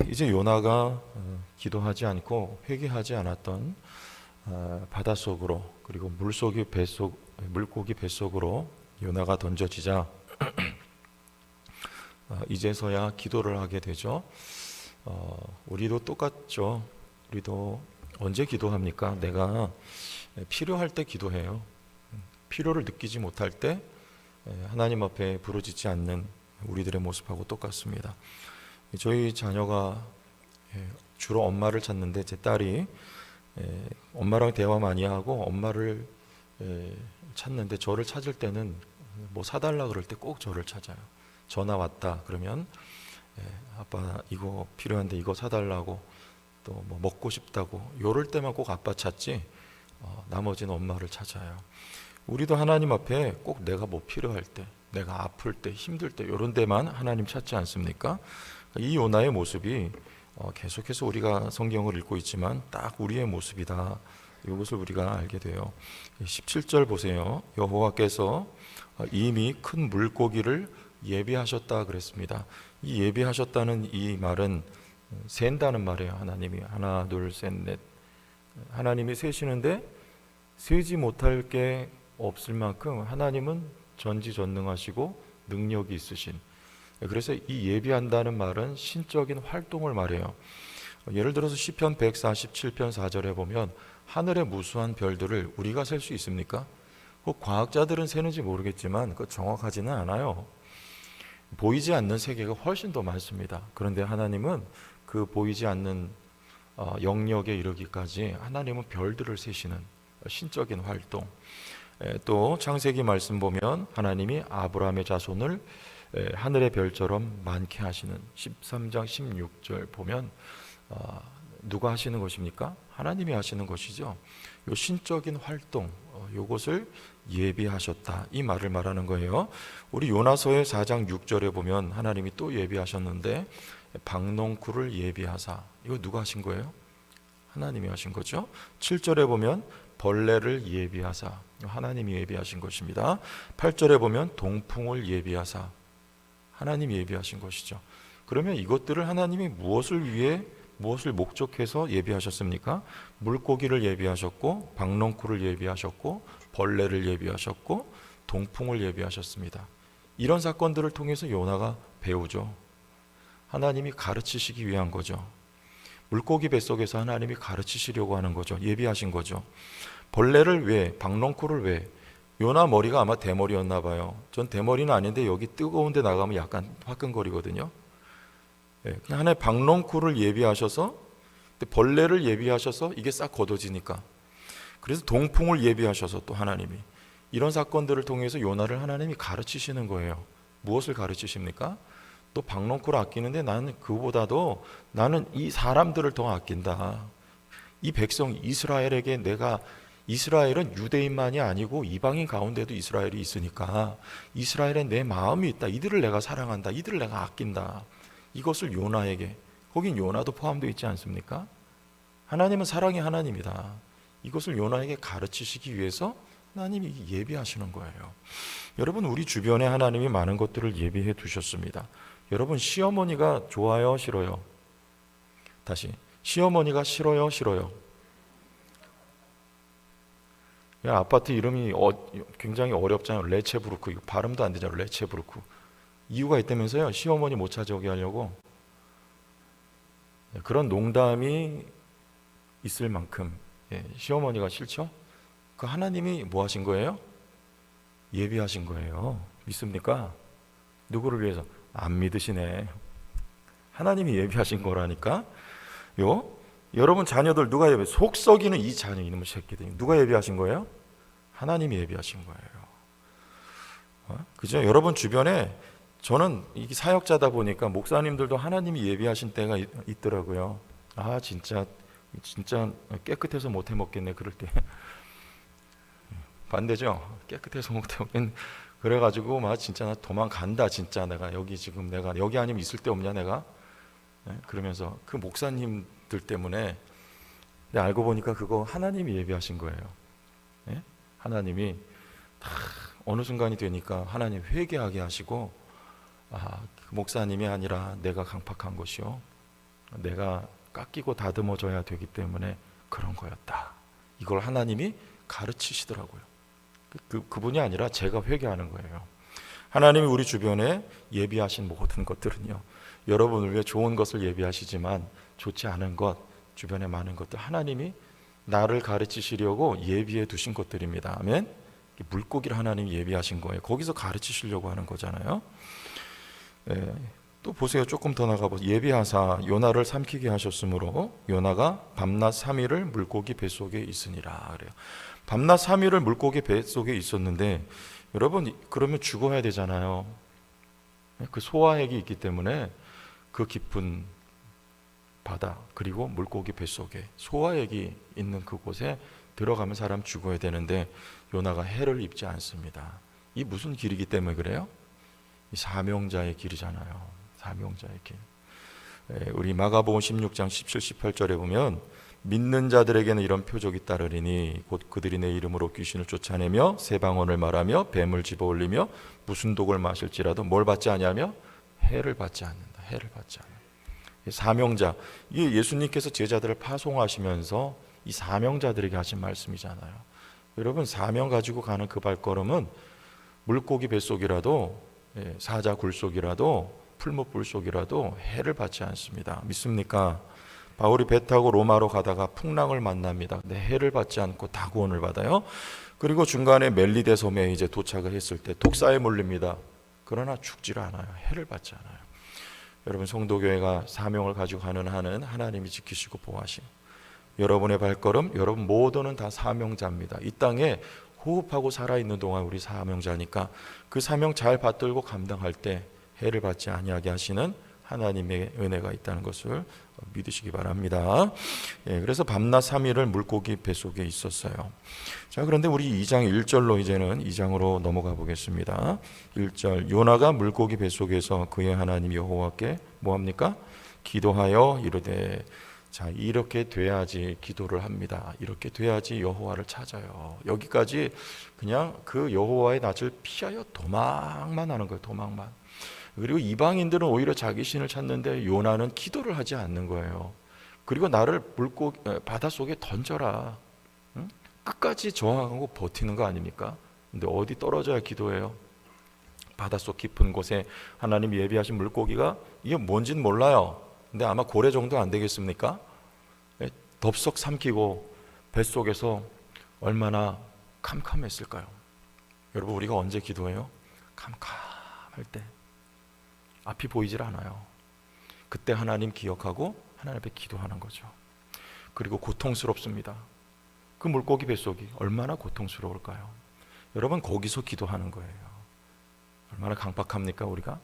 이제 요나가 기도하지 않고 회개하지 않았던 바닷속으로, 그리고 물고기 뱃속으로 요나가 던져지자 이제서야 기도를 하게 되죠. 우리도 똑같죠. 우리도 언제 기도합니까? 내가 필요할 때 기도해요. 필요를 느끼지 못할 때 하나님 앞에 부르짖지 않는 우리들의 모습하고 똑같습니다. 저희 자녀가 주로 엄마를 찾는데, 제 딸이 엄마랑 대화 많이 하고 엄마를 찾는데, 저를 찾을 때는 뭐 사달라 그럴 때 꼭 저를 찾아요. 전화 왔다 그러면 아빠 이거 필요한데 이거 사달라고, 또 뭐 먹고 싶다고, 요럴 때만 꼭 아빠 찾지 나머지는 엄마를 찾아요. 우리도 하나님 앞에 꼭 내가 뭐 필요할 때, 내가 아플 때, 힘들 때, 요런 데만 하나님 찾지 않습니까? 이 요나의 모습이 계속해서 우리가 성경을 읽고 있지만 딱 우리의 모습이다, 이것을 우리가 알게 돼요. 17절 보세요. 여호와께서 이미 큰 물고기를 예비하셨다 그랬습니다. 이 예비하셨다는 이 말은 센다는 말이에요. 하나님이 하나 둘 셋 넷, 하나님이 세시는데 세지 못할 게 없을 만큼 하나님은 전지전능하시고 능력이 있으신, 그래서 이 예비한다는 말은 신적인 활동을 말해요. 예를 들어서 시편 147편 4절에 보면 하늘의 무수한 별들을 우리가 셀 수 있습니까? 과학자들은 세는지 모르겠지만 정확하지는 않아요. 보이지 않는 세계가 훨씬 더 많습니다. 그런데 하나님은 그 보이지 않는 영역에 이르기까지 하나님은 별들을 세시는 신적인 활동. 또 창세기 말씀 보면 하나님이 아브라함의 자손을 하늘의 별처럼 많게 하시는 13장 16절 보면 누가 하시는 것입니까? 하나님이 하시는 것이죠. 요 신적인 활동, 요것을 예비하셨다, 이 말을 말하는 거예요. 우리 요나서의 4장 6절에 보면 하나님이 또 예비하셨는데 박농쿨을 예비하사, 이거 누가 하신 거예요? 하나님이 하신 거죠. 7절에 보면 벌레를 예비하사, 하나님이 예비하신 것입니다. 8절에 보면 동풍을 예비하사, 하나님이 예비하신 것이죠. 그러면 이것들을 하나님이 무엇을 위해, 무엇을 목적해서 예비하셨습니까? 물고기를 예비하셨고, 박농쿨을 예비하셨고, 벌레를 예비하셨고, 동풍을 예비하셨습니다. 이런 사건들을 통해서 요나가 배우죠. 하나님이 가르치시기 위한 거죠. 물고기 뱃속에서 하나님이 가르치시려고 하는 거죠. 예비하신 거죠. 벌레를 왜, 박농쿨을 왜? 요나 머리가 아마 대머리였나 봐요. 전 대머리는 아닌데 여기 뜨거운 데 나가면 약간 화끈거리거든요. 그냥 하나의 박농쿨을 예비하셔서, 벌레를 예비하셔서 이게 싹 걷어지니까, 그래서 동풍을 예비하셔서 또 하나님이 이런 사건들을 통해서 요나를 하나님이 가르치시는 거예요. 무엇을 가르치십니까? 또 박농쿨 아끼는데 나는 그보다도 나는 이 사람들을 더 아낀다. 이 백성 이스라엘에게 내가, 이스라엘은 유대인만이 아니고 이방인 가운데도 이스라엘이 있으니까 이스라엘에 내 마음이 있다. 이들을 내가 사랑한다. 이들을 내가 아낀다. 이것을 요나에게, 거긴 요나도 포함되어 있지 않습니까? 하나님은 사랑의 하나님이다. 이것을 요나에게 가르치시기 위해서 하나님이 예비하시는 거예요. 여러분, 우리 주변에 하나님이 많은 것들을 예비해 두셨습니다. 여러분, 시어머니가 좋아요, 싫어요? 다시, 시어머니가 싫어요, 싫어요? 아파트 이름이 굉장히 어렵잖아요. 레체부르크, 이거 발음도 안 되잖아요. 레체부르크. 이유가 있다면서요. 시어머니 못 찾아오게 하려고. 그런 농담이 있을 만큼 시어머니가 싫죠? 그 하나님이 뭐 하신 거예요? 예비하신 거예요. 믿습니까? 누구를 위해서? 안 믿으시네. 하나님이 예비하신 거라니까. 여러분 자녀들 누가 예비? 속 썩이는 이 자녀 이놈의 새끼들 누가 예비하신 거예요? 하나님이 예비하신 거예요. 그죠? 여러분 주변에, 저는 이게 사역자다 보니까 목사님들도 하나님이 예비하신 때가 있더라고요. 아 진짜 깨끗해서 못 해먹겠네 그럴 때. 반대죠. 깨끗해서 못 해먹겠네. 그래가지고 막 진짜 나 도망간다. 진짜 내가 여기 지금 내가 여기 아니면 있을 데 없냐 내가. 그러면서 그 목사님들 때문에. 근데 알고 보니까 그거 하나님이 예비하신 거예요. 하나님이 다 어느 순간이 되니까 하나님 회개하게 하시고, 목사님이 아니라 내가 강팍한 것이요, 내가 깎이고 다듬어져야 되기 때문에 그런 거였다. 이걸 하나님이 가르치시더라고요. 그분이 아니라 제가 회개하는 거예요. 하나님이 우리 주변에 예비하신 모든 것들은요, 여러분을 위해 좋은 것을 예비하시지만 좋지 않은 것, 주변에 많은 것들, 하나님이 나를 가르치시려고 예비해 두신 것들입니다. 아멘. 물고기를 하나님이 예비하신 거예요. 거기서 가르치시려고 하는 거잖아요. 또 보세요. 조금 더 나가보세요. 예비하사 요나를 삼키게 하셨으므로 요나가 밤낮 3일을 물고기 뱃속에 있으니라 그래요. 밤낮 3일을 물고기 뱃속에 있었는데, 여러분 그러면 죽어야 되잖아요. 그 소화액이 있기 때문에 그 깊은 바다, 그리고 물고기 뱃속에 소화액이 있는 그곳에 들어가면 사람 죽어야 되는데 요나가 해를 입지 않습니다. 이 무슨 길이기 때문에 그래요? 이 사명자의 길이잖아요. 사명자의 길. 우리 마가복음 16장 17, 18절에 보면 믿는 자들에게는 이런 표적이 따르리니 곧 그들이 내 이름으로 귀신을 쫓아내며 새 방언을 말하며 뱀을 집어올리며 무슨 독을 마실지라도 뭘 받지 아니하며 해를 받지 않는다. 해를 받지 않는다. 사명자, 이 예수님께서 제자들을 파송하시면서 이 사명자들에게 하신 말씀이잖아요. 여러분 사명 가지고 가는 그 발걸음은 물고기 뱃속이라도 사자 굴속이라도 풀무불 속이라도 해를 받지 않습니다. 믿습니까? 바울이 배 타고 로마로 가다가 풍랑을 만납니다. 근데 해를 받지 않고 다 구원을 받아요. 그리고 중간에 멜리데 섬에 이제 도착을 했을 때 독사에 몰립니다. 그러나 죽지를 않아요. 해를 받지 않아요. 여러분 성도교회가 사명을 가지고 가는 한은 하나님이 지키시고 보호하시고, 여러분의 발걸음, 여러분 모두는 다 사명자입니다. 이 땅에 호흡하고 살아있는 동안 우리 사명자니까 그 사명 잘 받들고 감당할 때 해를 받지 아니하게 하시는 하나님의 은혜가 있다는 것을 믿으시기 바랍니다. 그래서 밤낮 3일을 물고기 뱃속에 있었어요. 자, 그런데 우리 2장 1절로 이제는 2장으로 넘어가 보겠습니다. 1절, 요나가 물고기 뱃속에서 그의 하나님 여호와께 뭐합니까? 기도하여 이르되. 자, 이렇게 돼야지 기도를 합니다. 이렇게 돼야지 여호와를 찾아요. 여기까지 그냥 그 여호와의 낯을 피하여 도망만 하는 거예요. 도망만. 그리고 이방인들은 오히려 자기 신을 찾는데 요나는 기도를 하지 않는 거예요. 그리고 나를 바닷속에 던져라. 응? 끝까지 저항하고 버티는 거 아닙니까? 근데 어디 떨어져야 기도해요? 바닷속 깊은 곳에 하나님 예비하신 물고기가 이게 뭔진 몰라요. 근데 아마 고래 정도 안 되겠습니까? 덥석 삼키고 뱃속에서 얼마나 캄캄했을까요? 여러분 우리가 언제 기도해요? 캄캄할 때. 앞이 보이질 않아요. 그때 하나님 기억하고 하나님 앞에 기도하는 거죠. 그리고 고통스럽습니다. 그 물고기 뱃속이 얼마나 고통스러울까요? 여러분 거기서 기도하는 거예요. 얼마나 강박합니까 우리가?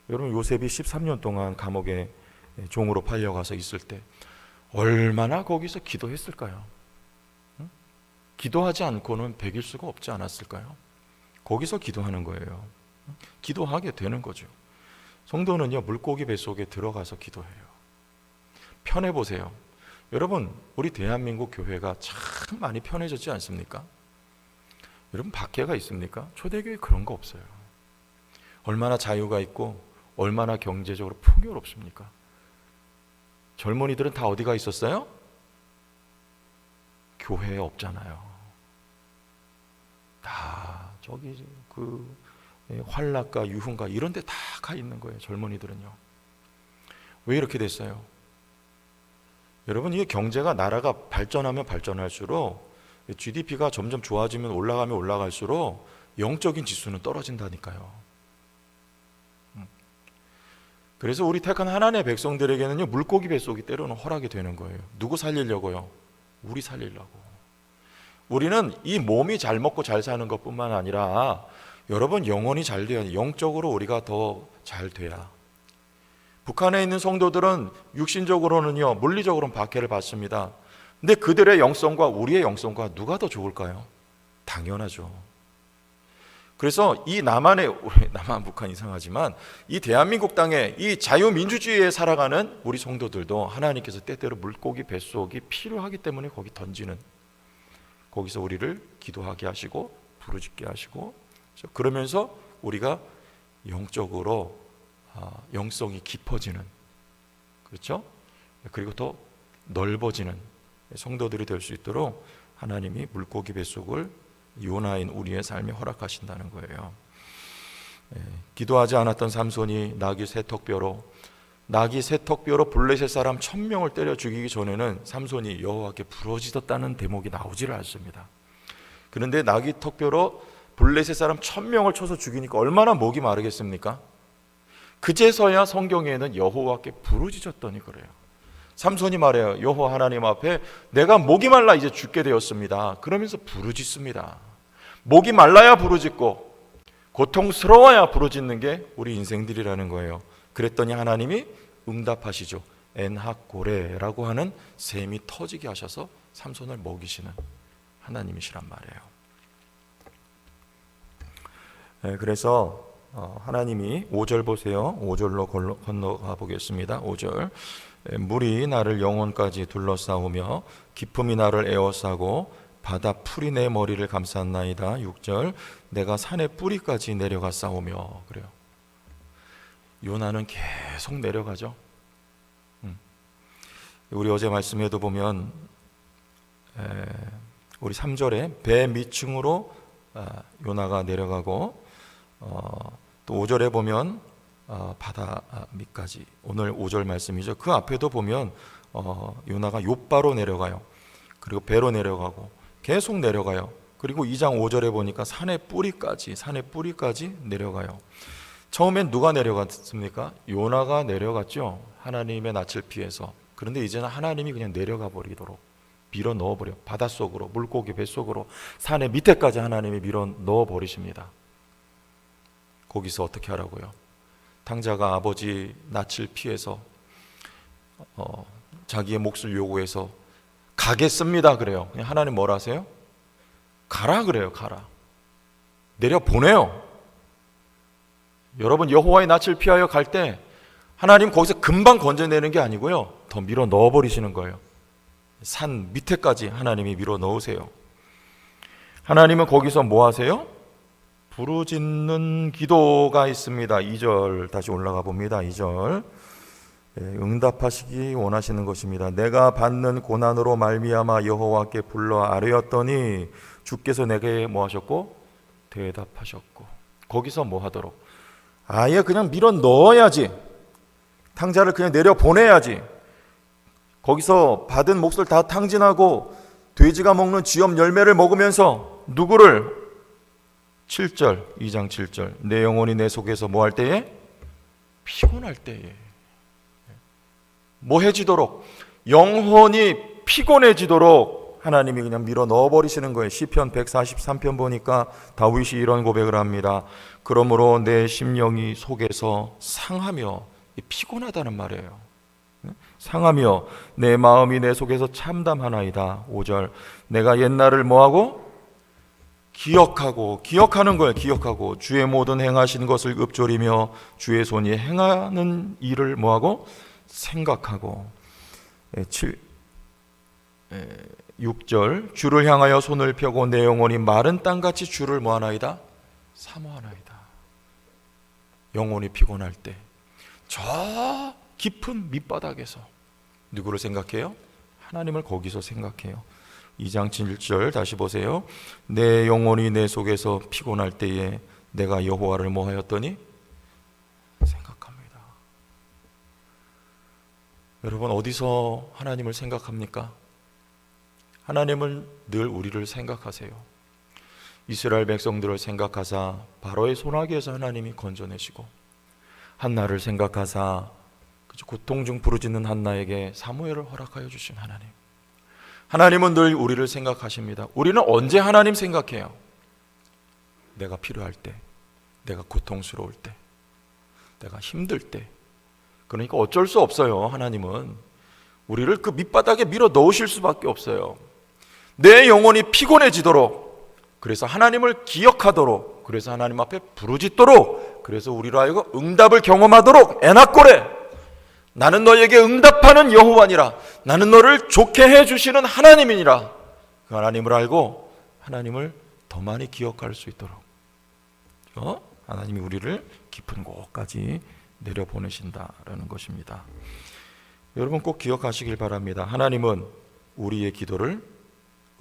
여러분 요셉이 13년 동안 감옥에 종으로 팔려가서 있을 때 얼마나 거기서 기도했을까요? 응? 기도하지 않고는 배길 수가 없지 않았을까요? 거기서 기도하는 거예요. 기도하게 되는 거죠. 성도는요 물고기 뱃속에 들어가서 기도해요. 편해보세요. 여러분 우리 대한민국 교회가 참 많이 편해졌지 않습니까? 여러분 박해가 있습니까? 초대교회 그런 거 없어요. 얼마나 자유가 있고 얼마나 경제적으로 풍요롭습니까? 젊은이들은 다 어디가 있었어요? 교회에 없잖아요. 다 저기 그 환락가 유흥가 이런 데 다 가 있는 거예요. 젊은이들은요. 왜 이렇게 됐어요? 여러분 이게 경제가 나라가 발전하면 발전할수록 GDP가 점점 좋아지면 올라가면 올라갈수록 영적인 지수는 떨어진다니까요. 그래서 우리 택한 하나님의 백성들에게는요 물고기 뱃속이 때로는 허락이 되는 거예요. 누구 살리려고요? 우리 살리려고. 우리는 이 몸이 잘 먹고 잘 사는 것뿐만 아니라 여러분 영혼이 잘 돼야, 영적으로 우리가 더 잘 돼야. 북한에 있는 성도들은 육신적으로는요 물리적으로는 박해를 받습니다. 근데 그들의 영성과 우리의 영성과 누가 더 좋을까요? 당연하죠. 그래서 이 남한 북한 이상하지만 이 대한민국 땅에 이 자유민주주의에 살아가는 우리 성도들도 하나님께서 때때로 물고기 뱃속이 필요하기 때문에 거기 던지는, 거기서 우리를 기도하게 하시고 부르짖게 하시고, 그러면서 우리가 영적으로 영성이 깊어지는, 그렇죠? 그리고 더 넓어지는 성도들이 될 수 있도록 하나님이 물고기 뱃속을 요나인 우리의 삶에 허락하신다는 거예요. 기도하지 않았던 삼손이 나귀 세턱뼈로 블레셋 사람 1000명을 때려 죽이기 전에는 삼손이 여호와께 부르짖었다는 대목이 나오지를 않습니다. 그런데 나귀 턱뼈로 블레셋 사람 1000명을 쳐서 죽이니까 얼마나 목이 마르겠습니까? 그제서야 성경에는 여호와께 부르짖었더니 그래요. 삼손이 말해요. 여호와 하나님 앞에 내가 목이 말라 이제 죽게 되었습니다. 그러면서 부르짖습니다. 목이 말라야 부르짖고 고통스러워야 부르짖는 게 우리 인생들이라는 거예요. 그랬더니 하나님이 응답하시죠. 엔하고레라고 하는 샘이 터지게 하셔서 삼손을 먹이시는 하나님이시란 말이에요. 그래서 하나님이 5절 보세요. 5절로 건너가 보겠습니다. 5절. 물이 나를 영혼까지 둘러싸우며 기품이 나를 에워싸고 바다 풀이 내 머리를 감쌌나이다. 6절. 내가 산의 뿌리까지 내려가 싸우며. 그래요. 요나는 계속 내려가죠. 우리 어제 말씀에도 보면 우리 3절에 배 밑층으로 요나가 내려가고 또 5절에 보면 바다 밑까지, 오늘 5절 말씀이죠. 그 앞에도 보면 요나가 욥바로 내려가요. 그리고 배로 내려가고 계속 내려가요. 그리고 2장 5절에 보니까 산의 뿌리까지 내려가요. 처음엔 누가 내려갔습니까? 요나가 내려갔죠. 하나님의 낯을 피해서. 그런데 이제는 하나님이 그냥 내려가 버리도록 밀어 넣어버려. 바닷속으로, 물고기 뱃속으로, 산의 밑에까지 하나님이 밀어 넣어버리십니다. 거기서 어떻게 하라고요? 탕자가 아버지 낯을 피해서 자기의 몫을 요구해서 가겠습니다 그래요. 그냥 하나님 뭐라 하세요? 가라 그래요. 가라. 내려보내요. 여러분, 여호와의 낯을 피하여 갈 때 하나님 거기서 금방 건져내는 게 아니고요, 더 밀어 넣어버리시는 거예요. 산 밑에까지 하나님이 밀어 넣으세요. 하나님은 거기서 뭐 하세요? 부르짖는 기도가 있습니다. 2절 다시 올라가 봅니다. 2절. 응답하시기 원하시는 것입니다. 내가 받는 고난으로 말미암아 여호와께 불러 아뢰었더니 주께서 내게 뭐 하셨고? 대답하셨고. 거기서 뭐 하도록? 아예 그냥 밀어 넣어야지. 탕자를 그냥 내려 보내야지. 거기서 받은 몫을 다 탕진하고 돼지가 먹는 쥐염 열매를 먹으면서 누구를? 7절, 2장 7절. 내 영혼이 내 속에서 뭐 할 때에? 피곤할 때에. 뭐 해지도록? 영혼이 피곤해지도록 하나님이 그냥 밀어 넣어버리시는 거예요. 시편 143편 보니까 다윗이 이런 고백을 합니다. 그러므로 내 심령이 속에서 상하며, 피곤하다는 말이에요. 상하며 내 마음이 내 속에서 참담하나이다. 5절. 내가 옛날을 뭐하고? 기억하는 거예요. 기억하고 주의 모든 행하신 것을 읊조리며 주의 손이 행하는 일을 뭐하고? 생각하고. 6절. 주를 향하여 손을 펴고 내 영혼이 마른 땅같이 주를 뭐하나이다? 사모하나이다. 영혼이 피곤할 때 저 깊은 밑바닥에서 누구를 생각해요? 하나님을 거기서 생각해요. 2장 7절 다시 보세요. 내 영혼이 내 속에서 피곤할 때에 내가 여호와를 뭐 하였더니? 생각합니다. 여러분, 어디서 하나님을 생각합니까? 하나님은 늘 우리를 생각하세요. 이스라엘 백성들을 생각하사 바로의 손아귀에서 하나님이 건져내시고, 한나를 생각하사 고통 중 부르짖는 한나에게 사무엘을 허락하여 주신 하나님. 하나님은 늘 우리를 생각하십니다. 우리는 언제 하나님 생각해요? 내가 필요할 때, 내가 고통스러울 때, 내가 힘들 때. 그러니까 어쩔 수 없어요. 하나님은 우리를 그 밑바닥에 밀어 넣으실 수밖에 없어요. 내 영혼이 피곤해지도록, 그래서 하나님을 기억하도록, 그래서 하나님 앞에 부르짖도록, 그래서 우리로 하여금 응답을 경험하도록. 에나꼬레, 나는 너에게 응답하는 여호와니라. 나는 너를 좋게 해주시는 하나님이니라. 그 하나님을 알고 하나님을 더 많이 기억할 수 있도록 하나님이 우리를 깊은 곳까지 내려보내신다라는 것입니다. 여러분 꼭 기억하시길 바랍니다. 하나님은 우리의 기도를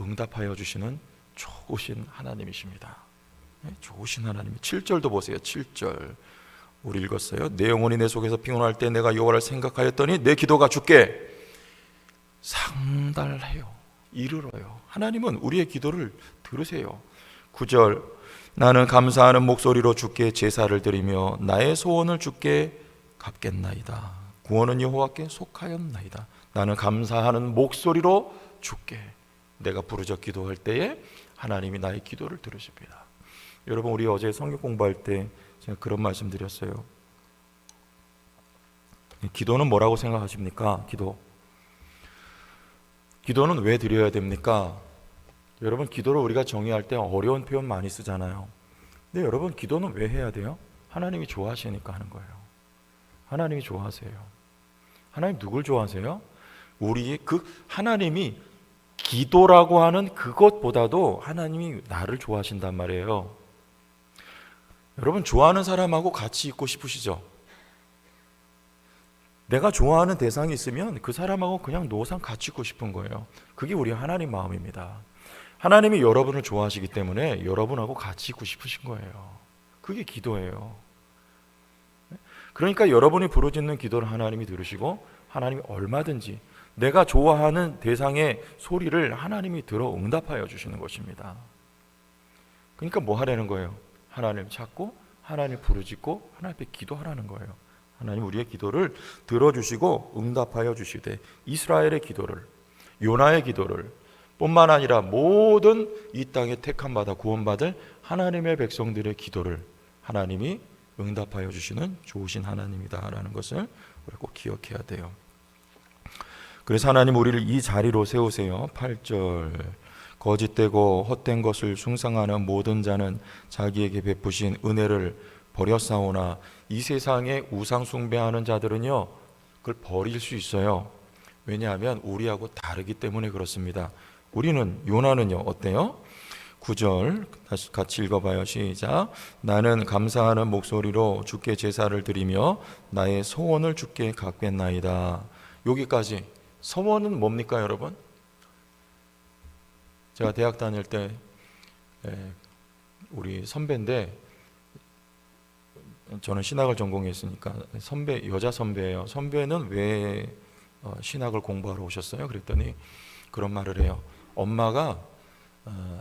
응답하여 주시는 좋으신 하나님이십니다. 좋으신 하나님. 7절도 보세요. 7절 우리 읽었어요. 내 영혼이 내 속에서 피곤할 때 내가 여호와를 생각하였더니 내 기도가 주께 상달해요. 이르러요. 하나님은 우리의 기도를 들으세요. 9절 나는 감사하는 목소리로 주께 제사를 드리며 나의 소원을 주께 갚겠나이다. 구원은 여호와께 속하였나이다. 나는 감사하는 목소리로 주께, 내가 부르짖어 기도할 때에 하나님이 나의 기도를 들으십니다. 여러분 우리 어제 성경 공부할 때 제가 그런 말씀 드렸어요. 기도는 뭐라고 생각하십니까? 기도는 왜 드려야 됩니까? 여러분 기도를 우리가 정의할 때 어려운 표현 많이 쓰잖아요. 근데 여러분 기도는 왜 해야 돼요? 하나님이 좋아하시니까 하는 거예요. 하나님이 좋아하세요. 하나님 누굴 좋아하세요? 우리 하나님이 기도라고 하는 그것보다도 하나님이 나를 좋아하신단 말이에요. 여러분 좋아하는 사람하고 같이 있고 싶으시죠? 내가 좋아하는 대상이 있으면 그 사람하고 그냥 노상 같이 있고 싶은 거예요. 그게 우리 하나님 마음입니다. 하나님이 여러분을 좋아하시기 때문에 여러분하고 같이 있고 싶으신 거예요. 그게 기도예요. 그러니까 여러분이 부르짖는 기도를 하나님이 들으시고 하나님이 얼마든지 내가 좋아하는 대상의 소리를 하나님이 들어 응답하여 주시는 것입니다. 그러니까 뭐 하라는 거예요? 하나님 찾고 하나님 부르짖고 하나님 앞에 기도하라는 거예요. 하나님 우리의 기도를 들어주시고 응답하여 주시되 이스라엘의 기도를, 요나의 기도를 뿐만 아니라 모든 이 땅에 택함받아 구원받을 하나님의 백성들의 기도를 하나님이 응답하여 주시는 좋으신 하나님이다라는 것을 우리 꼭 기억해야 돼요. 그래서 하나님 우리를 이 자리로 세우세요. 8절 거짓되고 헛된 것을 숭상하는 모든 자는 자기에게 베푸신 은혜를 버렸사오나 이 세상에 우상 숭배하는 자들은요 그걸 버릴 수 있어요. 왜냐하면 우리하고 다르기 때문에 그렇습니다. 요나는요 어때요? 9절 다시 같이 읽어봐요. 시작. 나는 감사하는 목소리로 주께 제사를 드리며 나의 소원을 주께 갚겠나이다. 여기까지. 소원은 뭡니까 여러분? 제가 대학 다닐 때 우리 선배인데 저는 신학을 전공했으니까 여자 선배예요. 선배는 왜 신학을 공부하러 오셨어요? 그랬더니 그런 말을 해요. 엄마가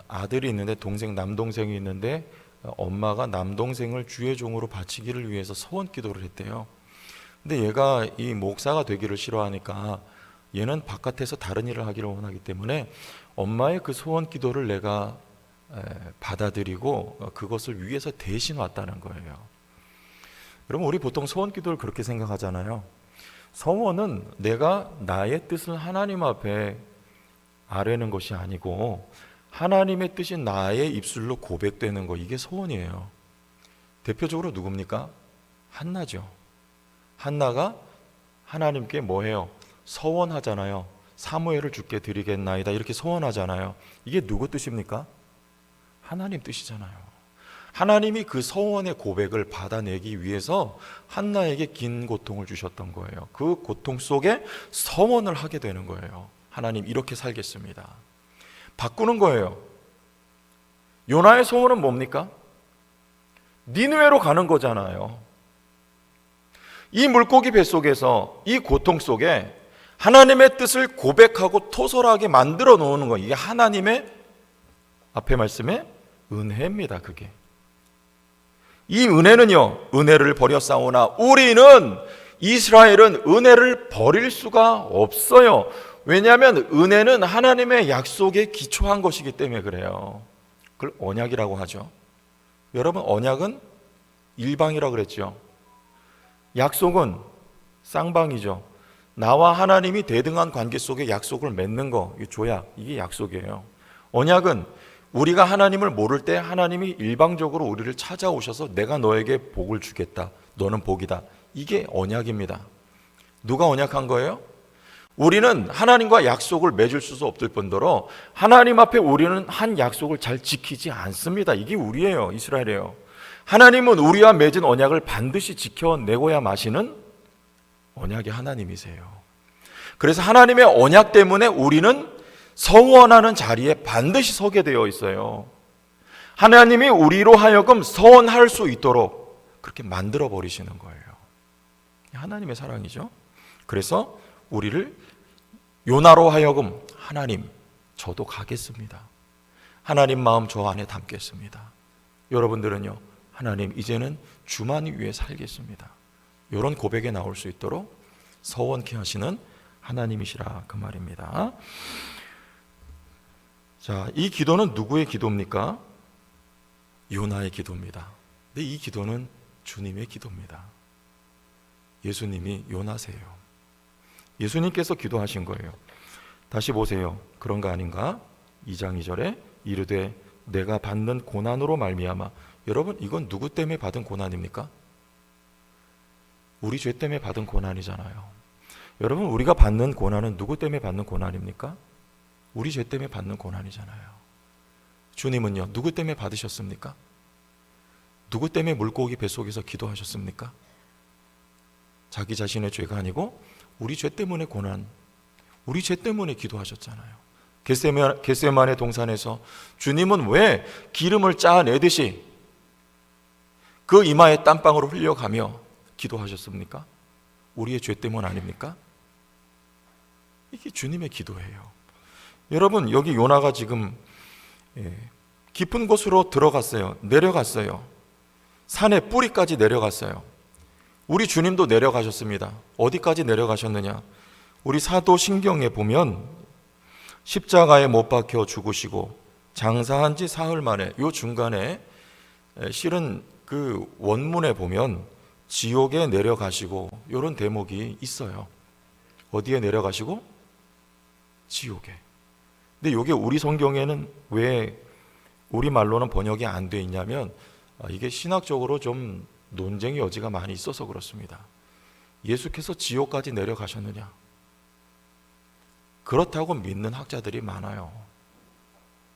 아들이 있는데 남동생이 있는데 엄마가 남동생을 주의 종으로 바치기를 위해서 소원 기도를 했대요. 근데 얘가 이 목사가 되기를 싫어하니까 얘는 바깥에서 다른 일을 하기를 원하기 때문에 엄마의 그 소원 기도를 내가 받아들이고 그것을 위해서 대신 왔다는 거예요. 여러분 우리 보통 소원 기도를 그렇게 생각하잖아요. 소원은 내가 나의 뜻을 하나님 앞에 아뢰는 것이 아니고 하나님의 뜻이 나의 입술로 고백되는 거, 이게 소원이에요. 대표적으로 누굽니까? 한나죠. 한나가 하나님께 뭐해요? 서원하잖아요. 사무엘을 주께 드리겠나이다 이렇게 서원하잖아요. 이게 누구 뜻입니까? 하나님 뜻이잖아요. 하나님이 그 서원의 고백을 받아내기 위해서 한나에게 긴 고통을 주셨던 거예요. 그 고통 속에 서원을 하게 되는 거예요. 하나님 이렇게 살겠습니다. 바꾸는 거예요. 요나의 소원은 뭡니까? 니느웨로 가는 거잖아요. 이 물고기 뱃속에서 이 고통 속에 하나님의 뜻을 고백하고 토설하게 만들어 놓는 거, 이게 하나님의 앞에 말씀에 은혜입니다. 그게 이 은혜는요 은혜를 버렸사오나 우리는 이스라엘은 은혜를 버릴 수가 없어요. 왜냐하면 은혜는 하나님의 약속에 기초한 것이기 때문에 그래요. 그걸 언약이라고 하죠. 여러분 언약은 일방이라고 그랬죠. 약속은 쌍방이죠. 나와 하나님이 대등한 관계 속에 약속을 맺는 거, 이 조약, 이게 약속이에요. 언약은 우리가 하나님을 모를 때 하나님이 일방적으로 우리를 찾아오셔서 내가 너에게 복을 주겠다, 너는 복이다, 이게 언약입니다. 누가 언약한 거예요? 우리는 하나님과 약속을 맺을 수 없을 뿐더러 하나님 앞에 우리는 한 약속을 잘 지키지 않습니다. 이게 우리예요. 이스라엘이에요. 하나님은 우리와 맺은 언약을 반드시 지켜내고야 마시는 언약의 하나님이세요. 그래서 하나님의 언약 때문에 우리는 서원하는 자리에 반드시 서게 되어 있어요. 하나님이 우리로 하여금 서원할 수 있도록 그렇게 만들어 버리시는 거예요. 하나님의 사랑이죠. 그래서 우리를 요나로 하여금 하나님, 저도 가겠습니다. 하나님 마음 저 안에 담겠습니다. 여러분들은요, 하나님 이제는 주만 위해 살겠습니다. 이런 고백에 나올 수 있도록 서원케 하시는 하나님이시라 그 말입니다. 자, 이 기도는 누구의 기도입니까? 요나의 기도입니다. 근데 이 기도는 주님의 기도입니다. 예수님이 요나세요. 예수님께서 기도하신 거예요. 다시 보세요. 그런 거 아닌가? 2장 2절에 이르되 내가 받는 고난으로 말미암아. 여러분, 이건 누구 때문에 받은 고난입니까? 우리 죄 때문에 받은 고난이잖아요. 여러분, 우리가 받는 고난은 누구 때문에 받는 고난입니까? 우리 죄 때문에 받는 고난이잖아요. 주님은요, 누구 때문에 받으셨습니까? 누구 때문에 물고기 뱃속에서 기도하셨습니까? 자기 자신의 죄가 아니고 우리 죄 때문에 고난, 우리 죄 때문에 기도하셨잖아요. 겟세마네 동산에서 주님은 왜 기름을 짜내듯이 그 이마에 땀방울을 흘려가며 기도하셨습니까? 우리의 죄 때문 아닙니까? 이게 주님의 기도예요. 여러분, 여기 요나가 지금 깊은 곳으로 들어갔어요. 내려갔어요. 산의 뿌리까지 내려갔어요. 우리 주님도 내려가셨습니다. 어디까지 내려가셨느냐? 우리 사도신경에 보면 십자가에 못 박혀 죽으시고 장사한 지 사흘 만에 요 중간에 실은 그 원문에 보면 지옥에 내려가시고 이런 대목이 있어요. 어디에 내려가시고? 지옥에. 근데 이게 우리 성경에는 왜 우리말로는 번역이 안 돼 있냐면 이게 신학적으로 좀 논쟁의 여지가 많이 있어서 그렇습니다. 예수께서 지옥까지 내려가셨느냐? 그렇다고 믿는 학자들이 많아요.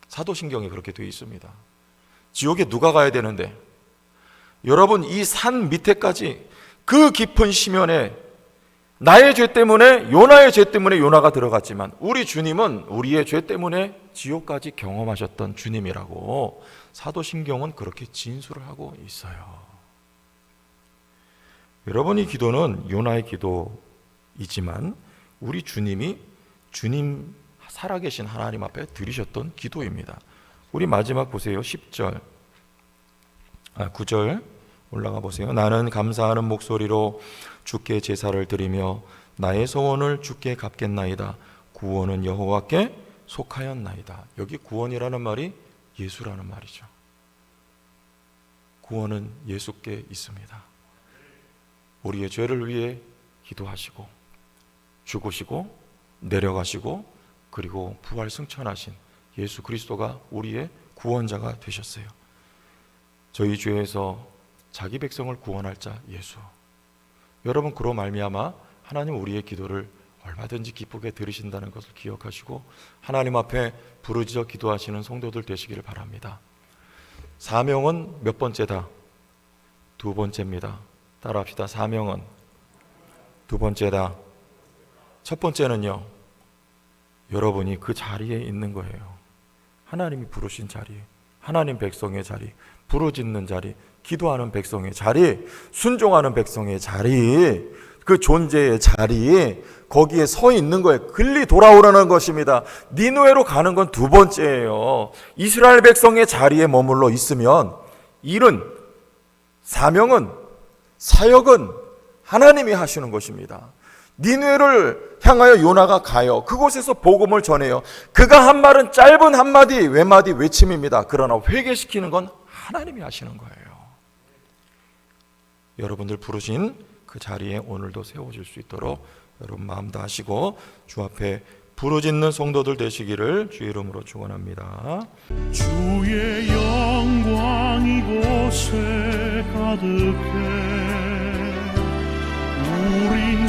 사도신경에 그렇게 되어 있습니다. 지옥에 누가 가야 되는데? 여러분, 이 산 밑에까지 그 깊은 심연에 나의 죄 때문에, 요나의 죄 때문에 요나가 들어갔지만 우리 주님은 우리의 죄 때문에 지옥까지 경험하셨던 주님이라고 사도신경은 그렇게 진술을 하고 있어요. 여러분, 이 기도는 요나의 기도이지만 우리 주님이 주님 살아계신 하나님 앞에 드리셨던 기도입니다. 우리 마지막 보세요. 10절 9절 올라가 보세요. 나는 감사하는 목소리로 주께 제사를 드리며 나의 소원을 주께 갚겠나이다. 구원은 여호와께 속하였나이다. 여기 구원이라는 말이 예수라는 말이죠. 구원은 예수께 있습니다. 우리의 죄를 위해 기도하시고 죽으시고 내려가시고 그리고 부활 승천하신 예수 그리스도가 우리의 구원자가 되셨어요. 저희 죄에서 자기 백성을 구원할 자 예수. 여러분, 그로 말미암아 하나님 우리의 기도를 얼마든지 기쁘게 들으신다는 것을 기억하시고 하나님 앞에 부르짖어 기도하시는 성도들 되시기를 바랍니다. 사명은 몇 번째다? 두 번째입니다. 따라합시다. 사명은 두 번째다. 첫 번째는요, 여러분이 그 자리에 있는 거예요. 하나님이 부르신 자리, 하나님 백성의 자리, 부르짖는 자리, 기도하는 백성의 자리, 순종하는 백성의 자리, 그 존재의 자리, 거기에 서 있는 거예요. 글리 돌아오라는 것입니다. 니느웨로 가는 건 두 번째예요. 이스라엘 백성의 자리에 머물러 있으면 일은, 사명은, 사역은 하나님이 하시는 것입니다. 니느웨를 향하여 요나가 가요. 그곳에서 복음을 전해요. 그가 한 말은 짧은 한마디, 외마디 외침입니다. 그러나 회개시키는 건 하나님이 하시는 거예요. 여러분들 부르신 그 자리에 오늘도 세워질 수 있도록 여러분 마음 다하시고 주 앞에 부르짖는 성도들 되시기를 주의 이름으로 축원합니다. 주의 영광 이곳에 가득해 우린